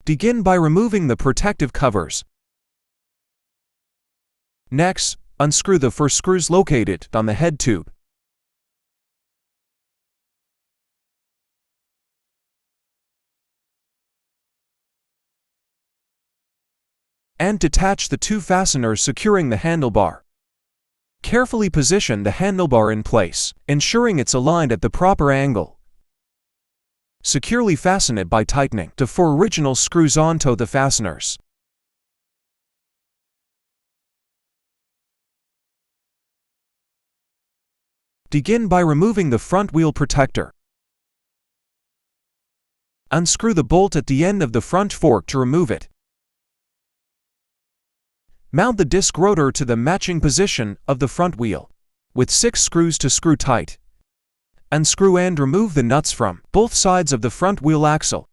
Begin by removing the protective covers. Next, unscrew the first screws located on the head tube. And detach the two fasteners securing the handlebar. Carefully position the handlebar in place, ensuring it's aligned at the proper angle. Securely fasten it by tightening the 4 original screws onto the fasteners. Begin by removing the front wheel protector. Unscrew the bolt at the end of the front fork to remove it. Mount the disc rotor to the matching position of the front wheel, with 6 screws to screw tight. Unscrew and remove the nuts from both sides of the front wheel axle.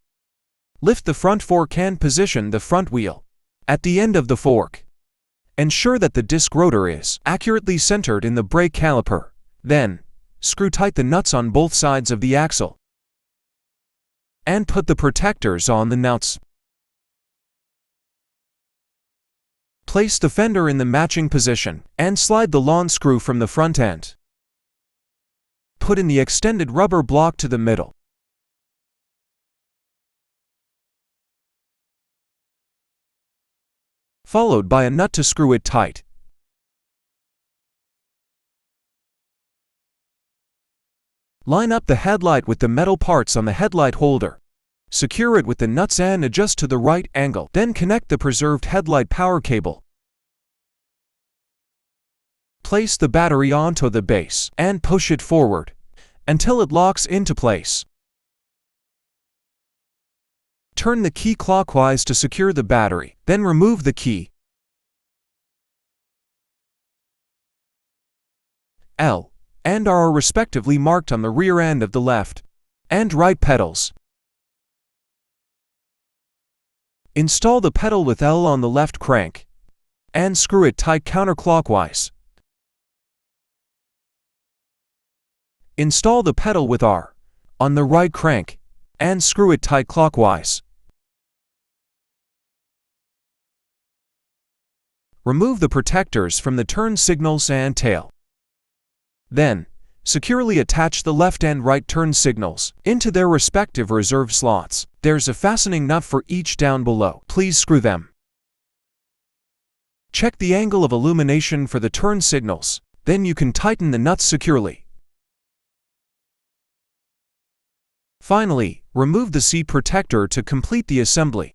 Lift the front fork and position the front wheel at the end of the fork. Ensure that the disc rotor is accurately centered in the brake caliper. Then, screw tight the nuts on both sides of the axle. And put the protectors on the nuts. Place the fender in the matching position, and slide the lawn screw from the front end. Put in the extended rubber block to the middle. Followed by a nut to screw it tight. Line up the headlight with the metal parts on the headlight holder. Secure it with the nuts and adjust to the right angle. Then connect the preserved headlight power cable. Place the battery onto the base and push it forward until it locks into place. Turn the key clockwise to secure the battery, then remove the key. L and R are respectively marked on the rear end of the left and right pedals. Install the pedal with L on the left crank and screw it tight counterclockwise. Install the pedal with R on the right crank and screw it tight clockwise. Remove the protectors from the turn signals and tail. Then, securely attach the left and right turn signals into their respective reserve slots. There's a fastening nut for each down below. Please screw them. Check the angle of illumination for the turn signals. Then you can tighten the nuts securely. Finally, remove the seat protector to complete the assembly.